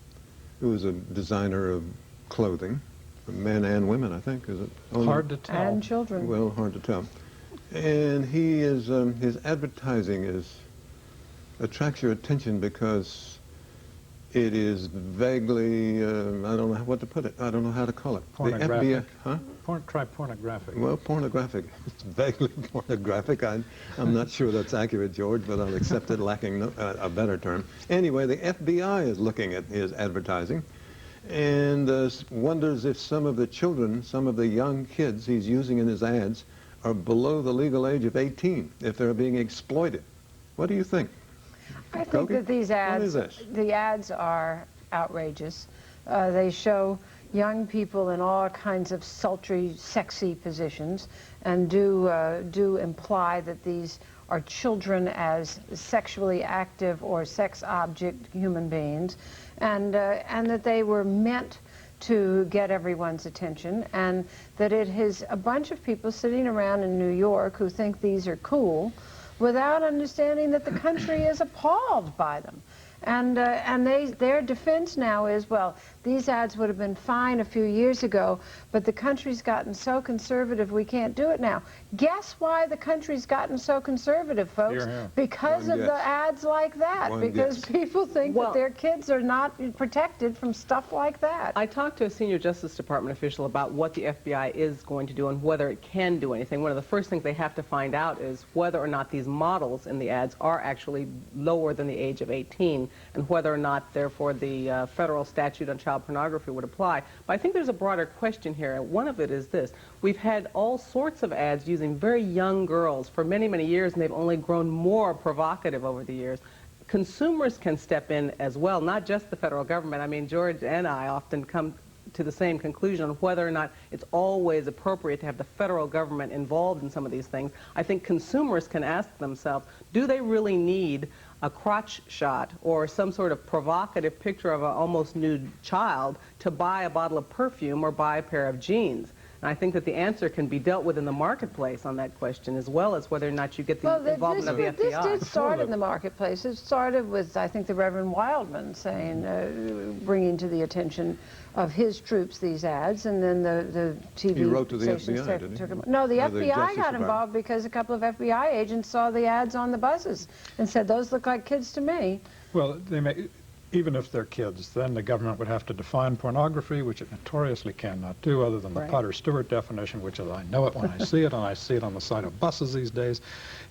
who is a designer of clothing, for men and women, I think. Is it? Hard to tell. And children. Well, hard to tell. And he is, his advertising attracts your attention because it is vaguely, I don't know what to put it. I don't know how to call it. Pornographic. The FBI, huh? Try pornographic. Well, pornographic. It's vaguely pornographic. I'm not sure that's accurate, George, but I'll accept it lacking a better term. Anyway, the FBI is looking at his advertising and wonders if some of the children, some of the young kids he's using in his ads are below the legal age of 18, if they're being exploited. What do you think? I think that these ads, the ads are outrageous. They show young people in all kinds of sultry, sexy positions, and do imply that these are children as sexually active or sex object human beings, and that they were meant to get everyone's attention, and that it is a bunch of people sitting around in New York who think these are cool, without understanding that the country is appalled by them. And their defense now is, well, these ads would have been fine a few years ago, but the country's gotten so conservative we can't do it now. Guess why the country's gotten so conservative, folks? Because of the ads like that. Because people think that their kids are not protected from stuff like that. I talked to a senior Justice Department official about what the FBI is going to do and whether it can do anything. One of the first things they have to find out is whether or not these models in the ads are actually lower than the age of 18, and whether or not, therefore, the federal statute on child pornography would apply. But I think there's a broader question here, and one of it is this. We've had all sorts of ads using very young girls for many, many years, and they've only grown more provocative over the years. Consumers can step in as well, not just the federal government. I mean, George and I often come to the same conclusion on whether or not it's always appropriate to have the federal government involved in some of these things. I think consumers can ask themselves, do they really need a crotch shot or some sort of provocative picture of an almost nude child to buy a bottle of perfume or buy a pair of jeans? And I think that the answer can be dealt with in the marketplace on that question, as well as whether or not you get the involvement of the FBI. This did start in the marketplace. It started with, I think, the Reverend Wildman saying, bringing to the attention of his troops these ads, and then the TV He wrote to the stations FBI, didn't he? No, the Or the FBI Justice got Department. involved because a couple of FBI agents saw the ads on the buses and said, those look like kids to me. Well, they may, even if they're kids, then the government would have to define pornography, which it notoriously cannot do, other than the Right. Potter-Stewart definition, which is I know it when I see it, and I see it on the side of buses these days.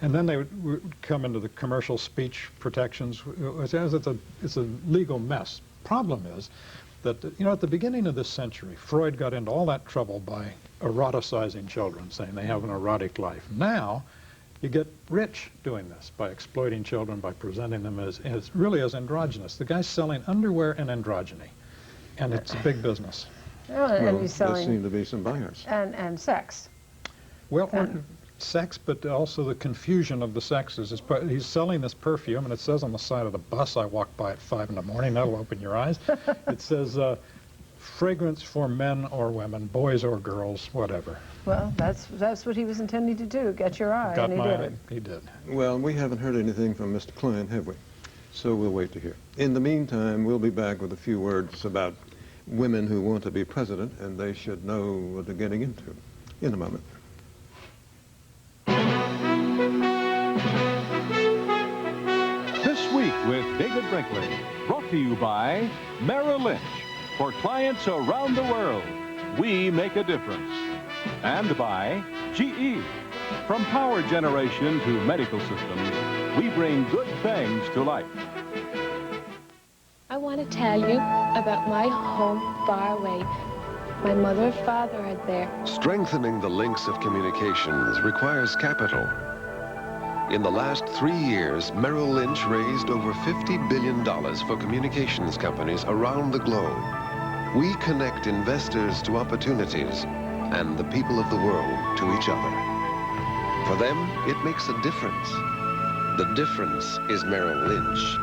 And then they would come into the commercial speech protections. It's a legal mess. Problem is that, you know, at the beginning of this century, Freud got into all that trouble by eroticizing children, saying they have an erotic life. Now, you get rich doing this by exploiting children, by presenting them as really as androgynous. The guy's selling underwear and androgyny, and it's a big business. Well, and he's there selling seem to be some buyers. and sex. Well, sex, but also the confusion of the sexes. He's selling this perfume, and it says on the side of the bus, I walk by at 5 in the morning, that'll open your eyes. It says, fragrance for men or women, boys or girls, whatever. Well, that's what he was intending to do, get your eye, Got and he my did eye. it. He did. Well, we haven't heard anything from Mr. Klein, have we? So we'll wait to hear. In the meantime, we'll be back with a few words about women who want to be president, and they should know what they're getting into in a moment. This week with David Brinkley, brought to you by Merrill Lynch. For clients around the world, we make a difference. And by GE. From power generation to medical systems, we bring good things to life. I want to tell you about my home far away. My mother and father are there. Strengthening the links of communications requires capital. In the last 3 years, Merrill Lynch raised over $50 billion for communications companies around the globe. We connect investors to opportunities and the people of the world to each other. For them, it makes a difference. The difference is Merrill Lynch.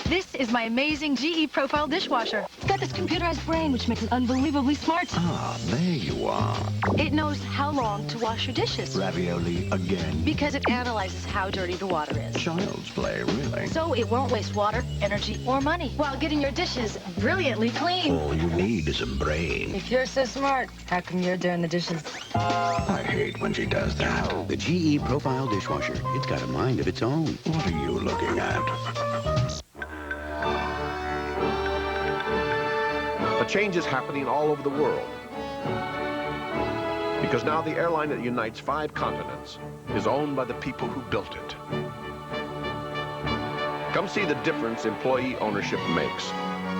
This is my amazing GE Profile dishwasher. It's got this computerized brain, which makes it unbelievably smart. Ah, there you are. It knows how long to wash your dishes. Ravioli again. Because it analyzes how dirty the water is. Child's play, really. So it won't waste water, energy, or money while getting your dishes brilliantly clean. All you need is a brain. If you're so smart, how come you're doing the dishes? I hate when she does that. The GE Profile dishwasher. It's got a mind of its own. What are you looking at? A change is happening all over the world. Because now the airline that unites 5 continents is owned by the people who built it. Come see the difference employee ownership makes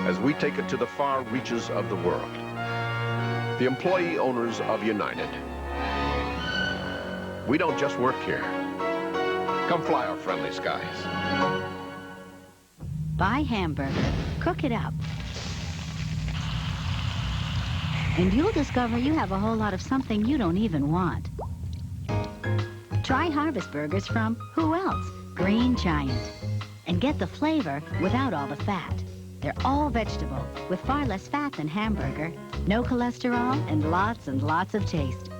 as we take it to the far reaches of the world. The employee owners of United. We don't just work here. Come fly our friendly skies. Buy hamburger, cook it up, and you'll discover you have a whole lot of something you don't even want. Try Harvest Burgers from, who else? Green Giant. And get the flavor without all the fat. They're all vegetable, with far less fat than hamburger, no cholesterol, and lots of taste.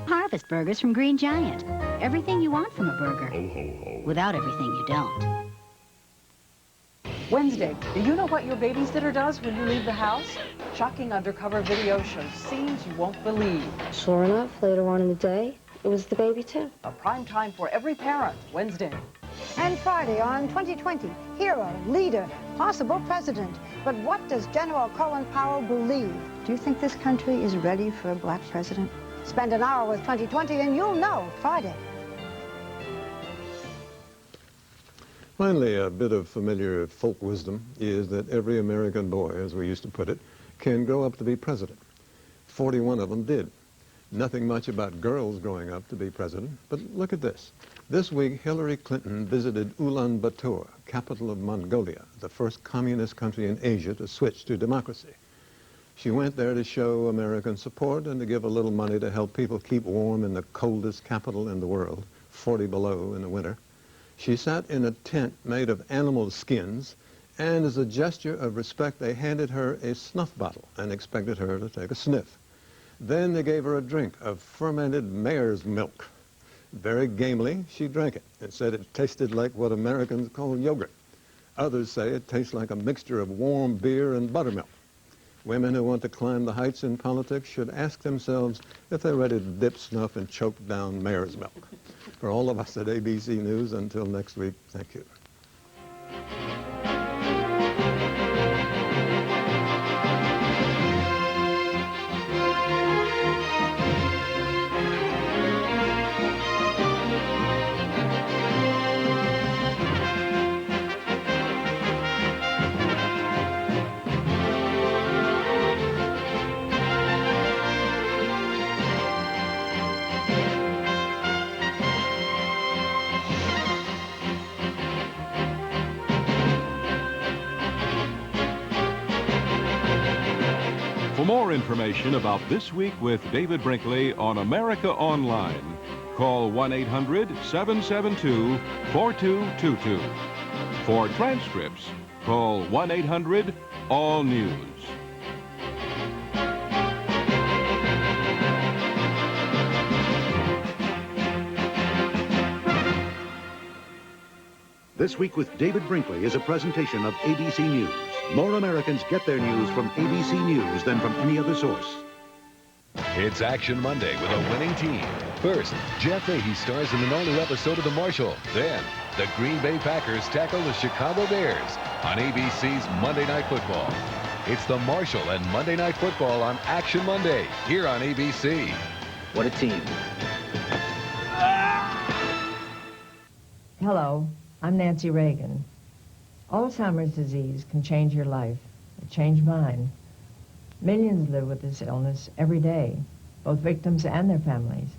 Harvest Burgers from Green Giant. Everything you want from a burger, without everything you don't. Wednesday, do you know what your babysitter does when you leave the house? Shocking undercover video shows scenes you won't believe. Sure enough, later on in the day, it was the baby too. A prime time for every parent, Wednesday. And Friday on 2020, hero, leader, possible president. But what does General Colin Powell believe? Do you think this country is ready for a black president? Spend an hour with 2020 and you'll know Friday. Finally, a bit of familiar folk wisdom is that every American boy, as we used to put it, can grow up to be president. 41 of them did. Nothing much about girls growing up to be president, but look at this. This week, Hillary Clinton visited Ulaanbaatar, capital of Mongolia, the first communist country in Asia to switch to democracy. She went there to show American support and to give a little money to help people keep warm in the coldest capital in the world, 40 below in the winter. She sat in a tent made of animal skins, and as a gesture of respect, they handed her a snuff bottle and expected her to take a sniff. Then they gave her a drink of fermented mare's milk. Very gamely, she drank it and said it tasted like what Americans call yogurt. Others say it tastes like a mixture of warm beer and buttermilk. Women who want to climb the heights in politics should ask themselves if they're ready to dip snuff and choke down mare's milk. For all of us at ABC News, until next week, thank you. For more information about This Week with David Brinkley on America Online, call 1-800-772-4222. For transcripts, call 1-800-ALL-NEWS. This Week with David Brinkley is a presentation of ABC News. More Americans get their news from ABC News than from any other source. It's Action Monday with a winning team. First, Jeff Fahey stars in an all-new episode of The Marshal. Then, the Green Bay Packers tackle the Chicago Bears on ABC's Monday Night Football. It's The Marshal and Monday Night Football on Action Monday, here on ABC. What a team. Hello, I'm Nancy Reagan. Alzheimer's disease can change your life. It changed mine. Millions live with this illness every day, both victims and their families.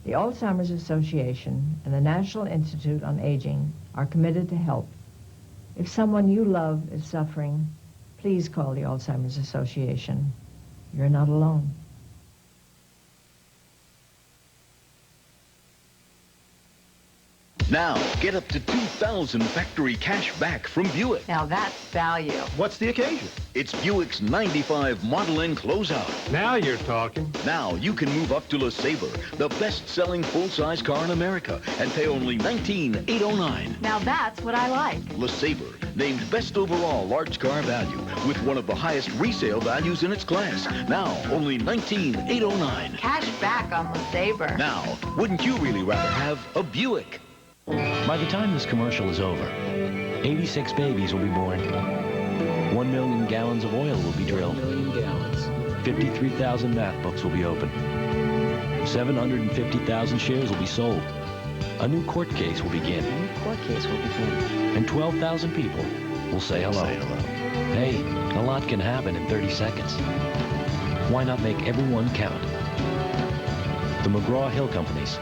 The Alzheimer's Association and the National Institute on Aging are committed to help. If someone you love is suffering, please call the Alzheimer's Association. You're not alone. Now, get up to $2,000 factory cash back from Buick. Now that's value. What's the occasion? It's Buick's 95 Model N closeout. Now you're talking. Now you can move up to LeSabre, the best-selling full-size car in America, and pay only $19,809. Now that's what I like. LeSabre, named best overall large car value, with one of the highest resale values in its class. Now, only $19,809. Cash back on LeSabre. Now, wouldn't you really rather have a Buick? By the time this commercial is over, 86 babies will be born. 1 million gallons of oil will be drilled. 1 million gallons. 53,000 math books will be opened. 750,000 shares will be sold. A new court case will begin. And 12,000 people will say hello. Hey, a lot can happen in 30 seconds. Why not make every one count? The McGraw-Hill Companies.